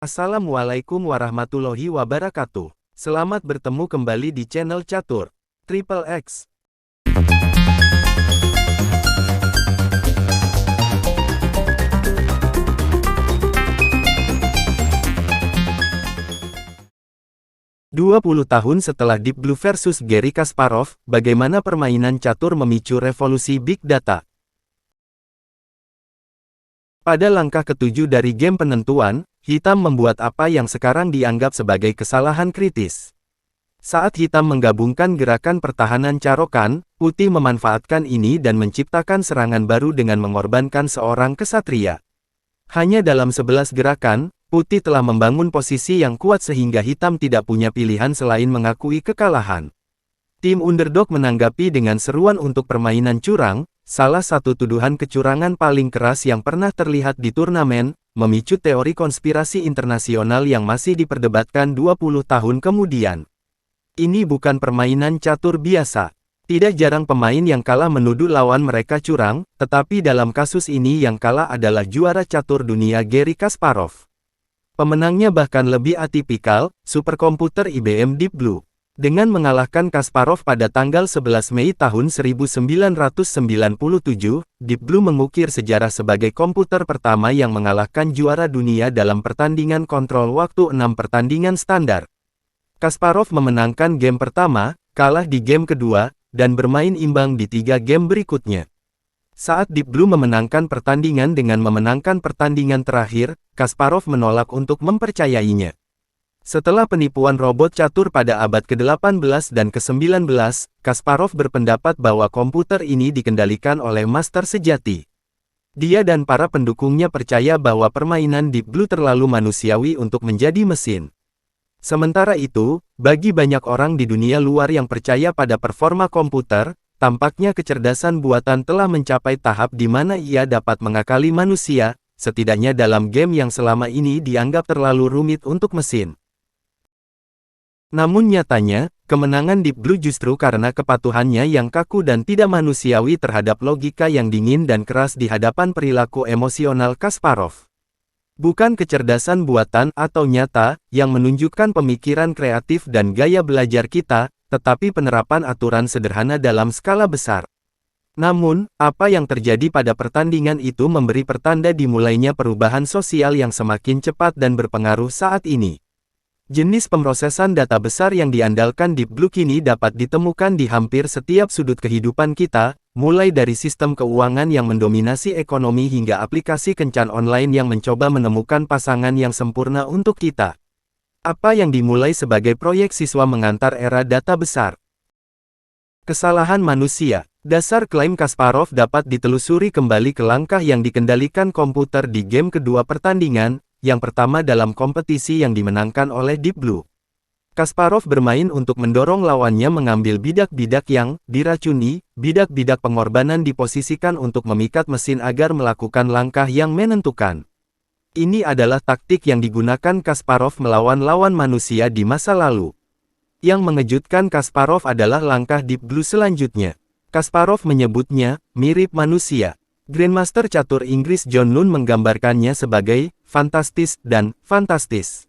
Assalamualaikum warahmatullahi wabarakatuh. Selamat bertemu kembali di channel Catur Triple X. Dua puluh tahun setelah Deep Blue versus Garry Kasparov, bagaimana permainan catur memicu revolusi Big Data? Pada langkah ketujuh dari game penentuan, Hitam membuat apa yang sekarang dianggap sebagai kesalahan kritis. Saat Hitam menggabungkan gerakan pertahanan carokan, Putih memanfaatkan ini dan menciptakan serangan baru dengan mengorbankan seorang kesatria. Hanya dalam 11 gerakan, Putih telah membangun posisi yang kuat sehingga Hitam tidak punya pilihan selain mengakui kekalahan. Tim underdog menanggapi dengan seruan untuk permainan curang, salah satu tuduhan kecurangan paling keras yang pernah terlihat di turnamen, memicu teori konspirasi internasional yang masih diperdebatkan 20 tahun kemudian. Ini bukan permainan catur biasa. Tidak jarang pemain yang kalah menuduh lawan mereka curang, tetapi dalam kasus ini yang kalah adalah juara catur dunia Garry Kasparov. Pemenangnya bahkan lebih atipikal, superkomputer IBM Deep Blue. Dengan mengalahkan Kasparov pada tanggal 11 Mei tahun 1997, Deep Blue mengukir sejarah sebagai komputer pertama yang mengalahkan juara dunia dalam pertandingan kontrol waktu 6 pertandingan standar. Kasparov memenangkan game pertama, kalah di game kedua, dan bermain imbang di 3 game berikutnya. Saat Deep Blue memenangkan pertandingan dengan memenangkan pertandingan terakhir, Kasparov menolak untuk mempercayainya. Setelah penipuan robot catur pada abad ke-18 dan ke-19, Kasparov berpendapat bahwa komputer ini dikendalikan oleh master sejati. Dia dan para pendukungnya percaya bahwa permainan Deep Blue terlalu manusiawi untuk menjadi mesin. Sementara itu, bagi banyak orang di dunia luar yang percaya pada performa komputer, tampaknya kecerdasan buatan telah mencapai tahap di mana ia dapat mengakali manusia, setidaknya dalam game yang selama ini dianggap terlalu rumit untuk mesin. Namun nyatanya, kemenangan Deep Blue justru karena kepatuhannya yang kaku dan tidak manusiawi terhadap logika yang dingin dan keras di hadapan perilaku emosional Kasparov. Bukan kecerdasan buatan atau nyata, yang menunjukkan pemikiran kreatif dan gaya belajar kita, tetapi penerapan aturan sederhana dalam skala besar. Namun, apa yang terjadi pada pertandingan itu memberi pertanda dimulainya perubahan sosial yang semakin cepat dan berpengaruh saat ini. Jenis pemrosesan data besar yang diandalkan Deep Blue kini dapat ditemukan di hampir setiap sudut kehidupan kita, mulai dari sistem keuangan yang mendominasi ekonomi hingga aplikasi kencan online yang mencoba menemukan pasangan yang sempurna untuk kita. Apa yang dimulai sebagai proyek siswa mengantar era data besar. Kesalahan manusia. Dasar klaim Kasparov dapat ditelusuri kembali ke langkah yang dikendalikan komputer di game kedua pertandingan, yang pertama dalam kompetisi yang dimenangkan oleh Deep Blue. Kasparov bermain untuk mendorong lawannya mengambil bidak-bidak yang diracuni, bidak-bidak pengorbanan diposisikan untuk memikat mesin agar melakukan langkah yang menentukan. Ini adalah taktik yang digunakan Kasparov melawan lawan manusia di masa lalu. Yang mengejutkan Kasparov adalah langkah Deep Blue selanjutnya. Kasparov menyebutnya mirip manusia. Grandmaster catur Inggris John Nunn menggambarkannya sebagai fantastis dan fantastis.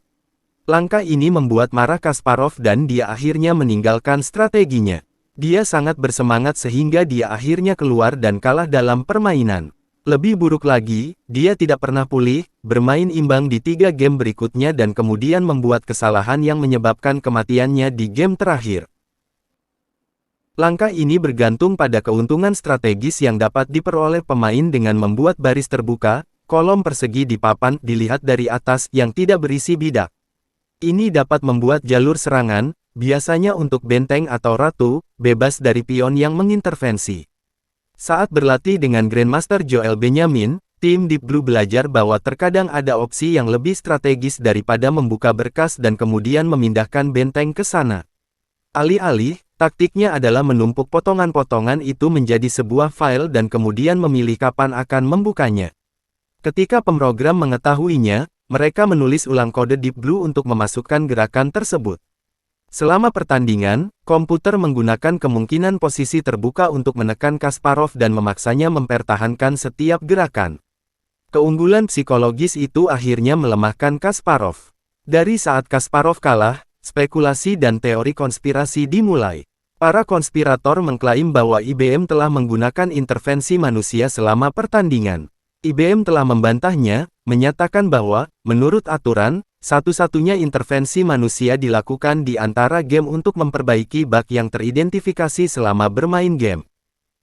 Langkah ini membuat marah Kasparov dan dia akhirnya meninggalkan strateginya. Dia sangat bersemangat sehingga dia akhirnya keluar dan kalah dalam permainan. Lebih buruk lagi, dia tidak pernah pulih, bermain imbang di 3 game berikutnya dan kemudian membuat kesalahan yang menyebabkan kematiannya di game terakhir. Langkah ini bergantung pada keuntungan strategis yang dapat diperoleh pemain dengan membuat baris terbuka, kolom persegi di papan dilihat dari atas yang tidak berisi bidak. Ini dapat membuat jalur serangan, biasanya untuk benteng atau ratu, bebas dari pion yang mengintervensi. Saat berlatih dengan Grandmaster Joel Benjamin, tim Deep Blue belajar bahwa terkadang ada opsi yang lebih strategis daripada membuka berkas dan kemudian memindahkan benteng ke sana. Alih-alih, taktiknya adalah menumpuk potongan-potongan itu menjadi sebuah file dan kemudian memilih kapan akan membukanya. Ketika pemrogram mengetahuinya, mereka menulis ulang kode Deep Blue untuk memasukkan gerakan tersebut. Selama pertandingan, komputer menggunakan kemungkinan posisi terbuka untuk menekan Kasparov dan memaksanya mempertahankan setiap gerakan. Keunggulan psikologis itu akhirnya melemahkan Kasparov. Dari saat Kasparov kalah, spekulasi dan teori konspirasi dimulai. Para konspirator mengklaim bahwa IBM telah menggunakan intervensi manusia selama pertandingan. IBM telah membantahnya, menyatakan bahwa, menurut aturan, satu-satunya intervensi manusia dilakukan di antara game untuk memperbaiki bug yang teridentifikasi selama bermain game.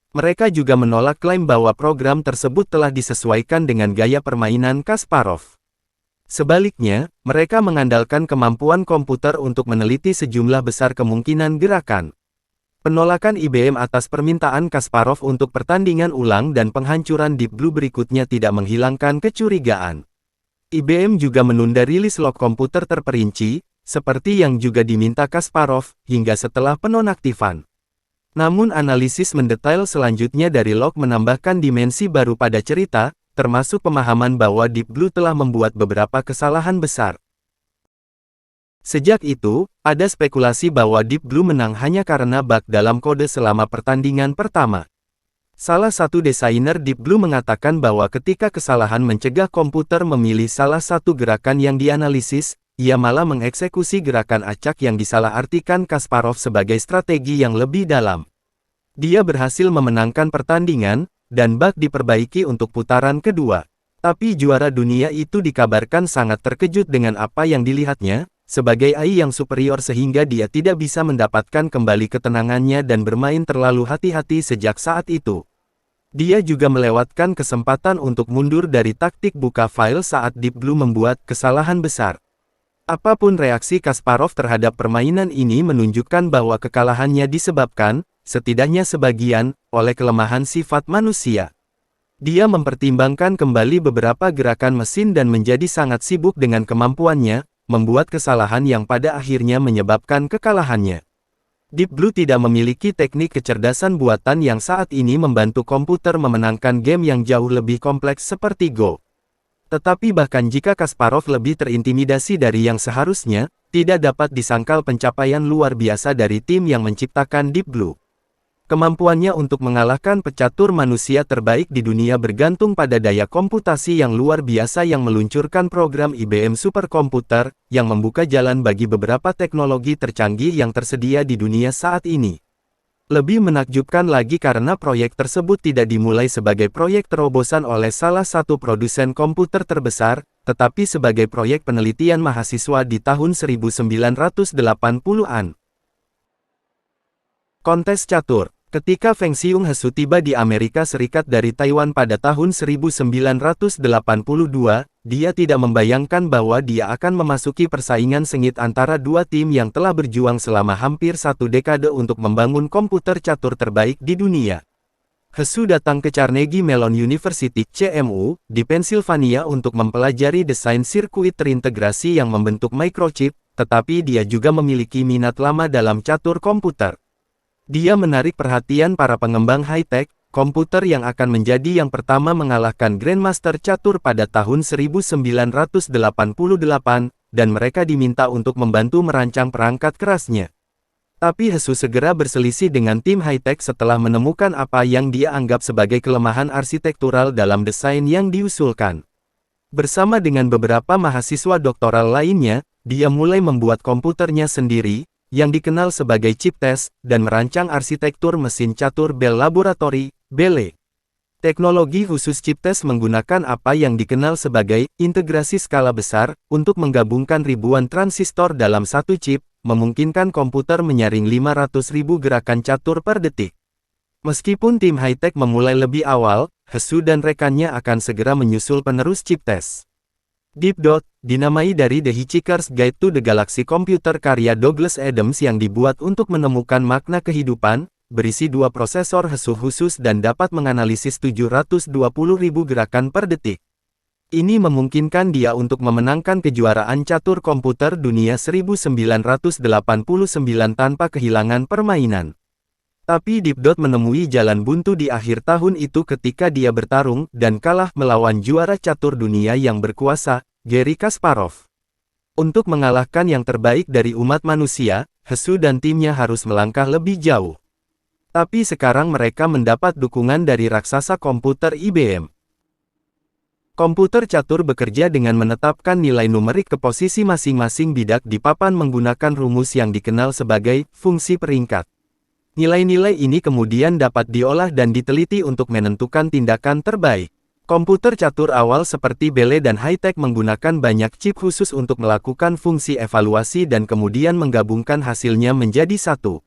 Mereka juga menolak klaim bahwa program tersebut telah disesuaikan dengan gaya permainan Kasparov. Sebaliknya, mereka mengandalkan kemampuan komputer untuk meneliti sejumlah besar kemungkinan gerakan. Penolakan IBM atas permintaan Kasparov untuk pertandingan ulang dan penghancuran Deep Blue berikutnya tidak menghilangkan kecurigaan. IBM juga menunda rilis log komputer terperinci, seperti yang juga diminta Kasparov, hingga setelah penonaktifan. Namun analisis mendetail selanjutnya dari log menambahkan dimensi baru pada cerita, termasuk pemahaman bahwa Deep Blue telah membuat beberapa kesalahan besar. Sejak itu, ada spekulasi bahwa Deep Blue menang hanya karena bug dalam kode selama pertandingan pertama. Salah satu desainer Deep Blue mengatakan bahwa ketika kesalahan mencegah komputer memilih salah satu gerakan yang dianalisis, ia malah mengeksekusi gerakan acak yang disalahartikan Kasparov sebagai strategi yang lebih dalam. Dia berhasil memenangkan pertandingan, dan bug diperbaiki untuk putaran kedua. Tapi juara dunia itu dikabarkan sangat terkejut dengan apa yang dilihatnya, sebagai AI yang superior sehingga dia tidak bisa mendapatkan kembali ketenangannya dan bermain terlalu hati-hati sejak saat itu. Dia juga melewatkan kesempatan untuk mundur dari taktik buka file saat Deep Blue membuat kesalahan besar. Apapun reaksi Kasparov terhadap permainan ini menunjukkan bahwa kekalahannya disebabkan, setidaknya sebagian, oleh kelemahan sifat manusia. Dia mempertimbangkan kembali beberapa gerakan mesin dan menjadi sangat sibuk dengan kemampuannya, membuat kesalahan yang pada akhirnya menyebabkan kekalahannya. Deep Blue tidak memiliki teknik kecerdasan buatan yang saat ini membantu komputer memenangkan game yang jauh lebih kompleks seperti Go. Tetapi bahkan jika Kasparov lebih terintimidasi dari yang seharusnya, tidak dapat disangkal pencapaian luar biasa dari tim yang menciptakan Deep Blue. Kemampuannya untuk mengalahkan pecatur manusia terbaik di dunia bergantung pada daya komputasi yang luar biasa yang meluncurkan program IBM superkomputer, yang membuka jalan bagi beberapa teknologi tercanggih yang tersedia di dunia saat ini. Lebih menakjubkan lagi karena proyek tersebut tidak dimulai sebagai proyek terobosan oleh salah satu produsen komputer terbesar, tetapi sebagai proyek penelitian mahasiswa di tahun 1980-an. Kontes catur. Ketika Feng Xiong Hesu tiba di Amerika Serikat dari Taiwan pada tahun 1982, dia tidak membayangkan bahwa dia akan memasuki persaingan sengit antara dua tim yang telah berjuang selama hampir satu dekade untuk membangun komputer catur terbaik di dunia. Hesu datang ke Carnegie Mellon University (CMU) di Pennsylvania untuk mempelajari desain sirkuit terintegrasi yang membentuk microchip, tetapi dia juga memiliki minat lama dalam catur komputer. Dia menarik perhatian para pengembang high-tech, komputer yang akan menjadi yang pertama mengalahkan Grandmaster catur pada tahun 1988, dan mereka diminta untuk membantu merancang perangkat kerasnya. Tapi Hesu segera berselisih dengan tim high-tech setelah menemukan apa yang dia anggap sebagai kelemahan arsitektural dalam desain yang diusulkan. Bersama dengan beberapa mahasiswa doktoral lainnya, dia mulai membuat komputernya sendiri, yang dikenal sebagai ChipTest, dan merancang arsitektur mesin catur Bell Laboratory, (BELE). Teknologi khusus ChipTest menggunakan apa yang dikenal sebagai integrasi skala besar, untuk menggabungkan ribuan transistor dalam satu chip, memungkinkan komputer menyaring 500.000 gerakan catur per detik. Meskipun tim high-tech memulai lebih awal, Hesu dan rekannya akan segera menyusul penerus ChipTest. Deep Dot, dinamai dari The Hitchhiker's Guide to the Galaxy komputer karya Douglas Adams yang dibuat untuk menemukan makna kehidupan, berisi dua prosesor Hesu khusus dan dapat menganalisis 720.000 gerakan per detik. Ini memungkinkan dia untuk memenangkan kejuaraan catur komputer dunia 1989 tanpa kehilangan permainan. Tapi Deep Dot menemui jalan buntu di akhir tahun itu ketika dia bertarung dan kalah melawan juara catur dunia yang berkuasa, Garry Kasparov. Untuk mengalahkan yang terbaik dari umat manusia, Hesu dan timnya harus melangkah lebih jauh. Tapi sekarang mereka mendapat dukungan dari raksasa komputer IBM. Komputer catur bekerja dengan menetapkan nilai numerik ke posisi masing-masing bidak di papan menggunakan rumus yang dikenal sebagai fungsi peringkat. Nilai-nilai ini kemudian dapat diolah dan diteliti untuk menentukan tindakan terbaik. Komputer catur awal seperti Bele dan high-tech menggunakan banyak chip khusus untuk melakukan fungsi evaluasi dan kemudian menggabungkan hasilnya menjadi satu.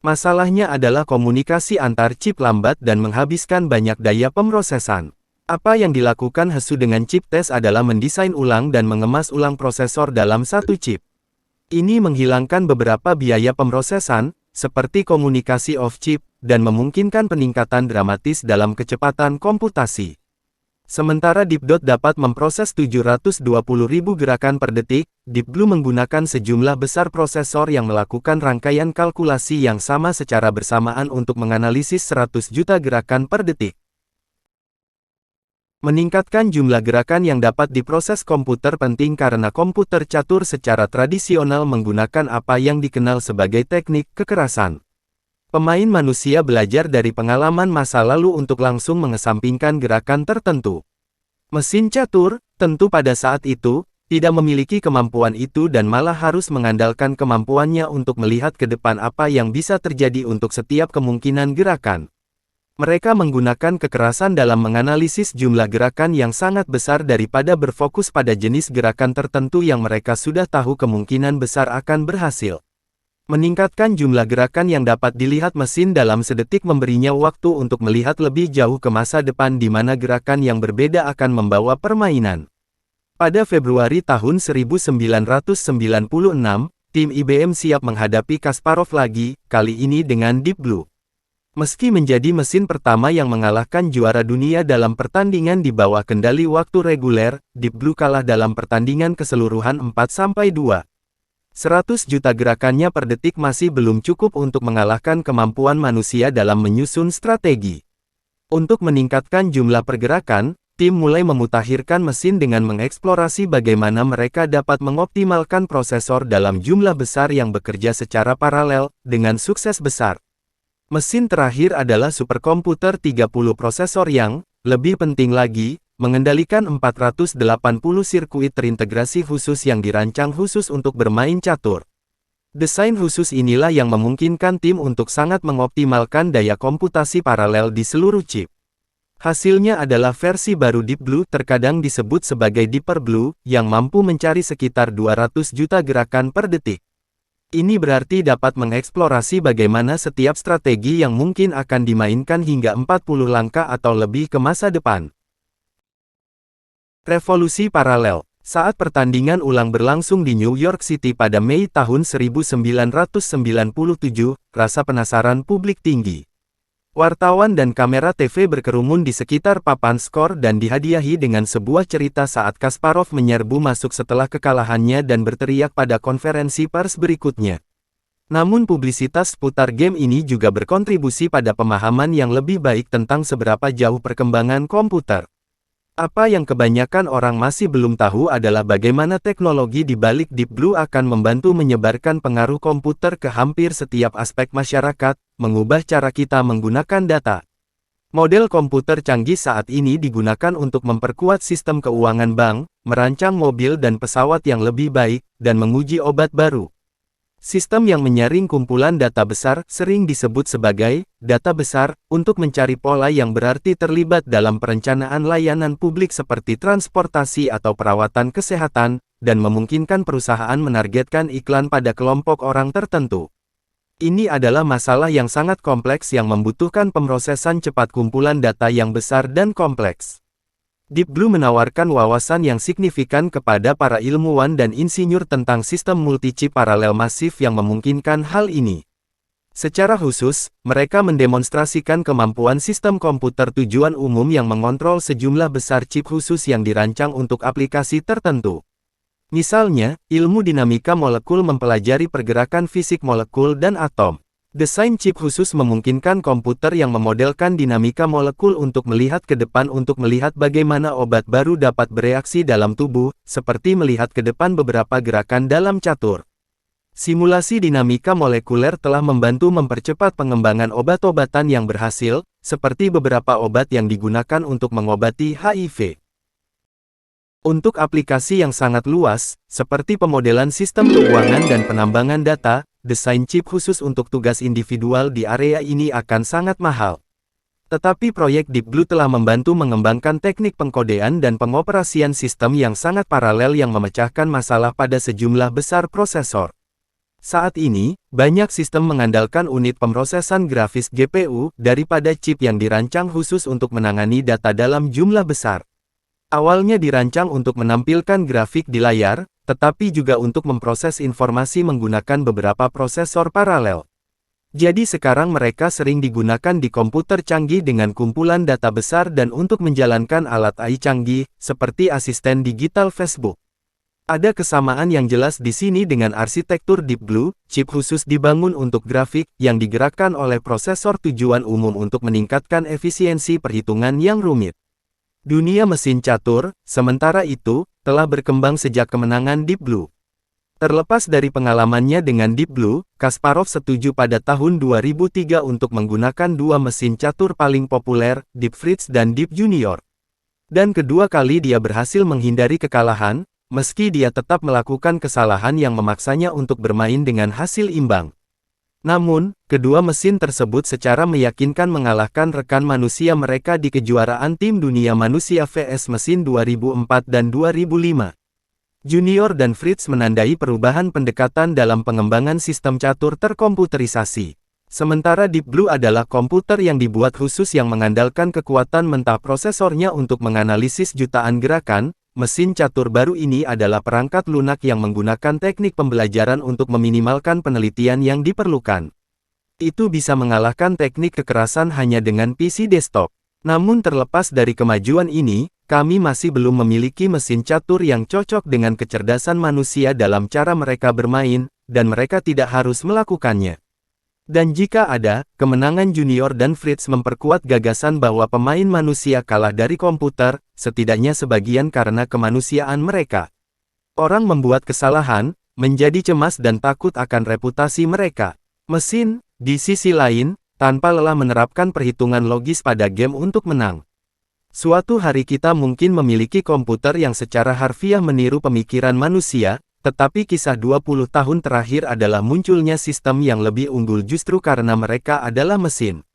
Masalahnya adalah komunikasi antar chip lambat dan menghabiskan banyak daya pemrosesan. Apa yang dilakukan Hsu dengan chip test adalah mendesain ulang dan mengemas ulang prosesor dalam satu chip. Ini menghilangkan beberapa biaya pemrosesan, seperti komunikasi off-chip, dan memungkinkan peningkatan dramatis dalam kecepatan komputasi. Sementara Deep Dot dapat memproses 720.000 gerakan per detik, Deep Blue menggunakan sejumlah besar prosesor yang melakukan rangkaian kalkulasi yang sama secara bersamaan untuk menganalisis 100 juta gerakan per detik. Meningkatkan jumlah gerakan yang dapat diproses komputer penting karena komputer catur secara tradisional menggunakan apa yang dikenal sebagai teknik kekerasan. Pemain manusia belajar dari pengalaman masa lalu untuk langsung mengesampingkan gerakan tertentu. Mesin catur, tentu pada saat itu, tidak memiliki kemampuan itu dan malah harus mengandalkan kemampuannya untuk melihat ke depan apa yang bisa terjadi untuk setiap kemungkinan gerakan. Mereka menggunakan kekerasan dalam menganalisis jumlah gerakan yang sangat besar daripada berfokus pada jenis gerakan tertentu yang mereka sudah tahu kemungkinan besar akan berhasil. Meningkatkan jumlah gerakan yang dapat dilihat mesin dalam sedetik memberinya waktu untuk melihat lebih jauh ke masa depan di mana gerakan yang berbeda akan membawa permainan. Pada Februari tahun 1996, tim IBM siap menghadapi Kasparov lagi, kali ini dengan Deep Blue. Meski menjadi mesin pertama yang mengalahkan juara dunia dalam pertandingan di bawah kendali waktu reguler, Deep Blue kalah dalam pertandingan keseluruhan 4-2. 100 juta gerakannya per detik masih belum cukup untuk mengalahkan kemampuan manusia dalam menyusun strategi. Untuk meningkatkan jumlah pergerakan, tim mulai memutakhirkan mesin dengan mengeksplorasi bagaimana mereka dapat mengoptimalkan prosesor dalam jumlah besar yang bekerja secara paralel, dengan sukses besar. Mesin terakhir adalah superkomputer 30 prosesor yang, lebih penting lagi, mengendalikan 480 sirkuit terintegrasi khusus yang dirancang khusus untuk bermain catur. Desain khusus inilah yang memungkinkan tim untuk sangat mengoptimalkan daya komputasi paralel di seluruh chip. Hasilnya adalah versi baru Deep Blue terkadang disebut sebagai Deeper Blue, yang mampu mencari sekitar 200 juta gerakan per detik. Ini berarti dapat mengeksplorasi bagaimana setiap strategi yang mungkin akan dimainkan hingga 40 langkah atau lebih ke masa depan. Revolusi paralel. Saat pertandingan ulang berlangsung di New York City pada Mei tahun 1997, rasa penasaran publik tinggi. Wartawan dan kamera TV berkerumun di sekitar papan skor dan dihadiahi dengan sebuah cerita saat Kasparov menyerbu masuk setelah kekalahannya dan berteriak pada konferensi pers berikutnya. Namun publisitas seputar game ini juga berkontribusi pada pemahaman yang lebih baik tentang seberapa jauh perkembangan komputer. Apa yang kebanyakan orang masih belum tahu adalah bagaimana teknologi di balik Deep Blue akan membantu menyebarkan pengaruh komputer ke hampir setiap aspek masyarakat, mengubah cara kita menggunakan data. Model komputer canggih saat ini digunakan untuk memperkuat sistem keuangan bank, merancang mobil dan pesawat yang lebih baik, dan menguji obat baru. Sistem yang menyaring kumpulan data besar, sering disebut sebagai data besar, untuk mencari pola yang berarti terlibat dalam perencanaan layanan publik seperti transportasi atau perawatan kesehatan, dan memungkinkan perusahaan menargetkan iklan pada kelompok orang tertentu. Ini adalah masalah yang sangat kompleks yang membutuhkan pemrosesan cepat kumpulan data yang besar dan kompleks. Deep Blue menawarkan wawasan yang signifikan kepada para ilmuwan dan insinyur tentang sistem multi-chip paralel masif yang memungkinkan hal ini. Secara khusus, mereka mendemonstrasikan kemampuan sistem komputer tujuan umum yang mengontrol sejumlah besar chip khusus yang dirancang untuk aplikasi tertentu. Misalnya, ilmu dinamika molekul mempelajari pergerakan fisik molekul dan atom. Desain chip khusus memungkinkan komputer yang memodelkan dinamika molekul untuk melihat ke depan untuk melihat bagaimana obat baru dapat bereaksi dalam tubuh, seperti melihat ke depan beberapa gerakan dalam catur. Simulasi dinamika molekuler telah membantu mempercepat pengembangan obat-obatan yang berhasil, seperti beberapa obat yang digunakan untuk mengobati HIV. Untuk aplikasi yang sangat luas, seperti pemodelan sistem keuangan dan penambangan data, desain chip khusus untuk tugas individual di area ini akan sangat mahal. Tetapi proyek Deep Blue telah membantu mengembangkan teknik pengkodean dan pengoperasian sistem yang sangat paralel yang memecahkan masalah pada sejumlah besar prosesor. Saat ini, banyak sistem mengandalkan unit pemrosesan grafis GPU daripada chip yang dirancang khusus untuk menangani data dalam jumlah besar. Awalnya dirancang untuk menampilkan grafik di layar, tetapi juga untuk memproses informasi menggunakan beberapa prosesor paralel. Jadi sekarang mereka sering digunakan di komputer canggih dengan kumpulan data besar dan untuk menjalankan alat AI canggih, seperti asisten digital Facebook. Ada kesamaan yang jelas di sini dengan arsitektur Deep Blue, chip khusus dibangun untuk grafik, yang digerakkan oleh prosesor tujuan umum untuk meningkatkan efisiensi perhitungan yang rumit. Dunia mesin catur, sementara itu, telah berkembang sejak kemenangan Deep Blue. Terlepas dari pengalamannya dengan Deep Blue, Kasparov setuju pada tahun 2003 untuk menggunakan dua mesin catur paling populer, Deep Fritz dan Deep Junior. Dan kedua kali dia berhasil menghindari kekalahan, meski dia tetap melakukan kesalahan yang memaksanya untuk bermain dengan hasil imbang. Namun, kedua mesin tersebut secara meyakinkan mengalahkan rekan manusia mereka di kejuaraan tim dunia manusia vs mesin 2004 dan 2005. Junior dan Fritz menandai perubahan pendekatan dalam pengembangan sistem catur terkomputerisasi. Sementara Deep Blue adalah komputer yang dibuat khusus yang mengandalkan kekuatan mentah prosesornya untuk menganalisis jutaan gerakan. Mesin catur baru ini adalah perangkat lunak yang menggunakan teknik pembelajaran untuk meminimalkan penelitian yang diperlukan. Itu bisa mengalahkan teknik kekerasan hanya dengan PC desktop. Namun terlepas dari kemajuan ini, kami masih belum memiliki mesin catur yang cocok dengan kecerdasan manusia dalam cara mereka bermain, dan mereka tidak harus melakukannya. Dan jika ada, kemenangan Junior dan Fritz memperkuat gagasan bahwa pemain manusia kalah dari komputer, setidaknya sebagian karena kemanusiaan mereka. Orang membuat kesalahan, menjadi cemas dan takut akan reputasi mereka. Mesin, di sisi lain, tanpa lelah menerapkan perhitungan logis pada game untuk menang. Suatu hari kita mungkin memiliki komputer yang secara harfiah meniru pemikiran manusia, tetapi kisah 20 tahun terakhir adalah munculnya sistem yang lebih unggul justru karena mereka adalah mesin.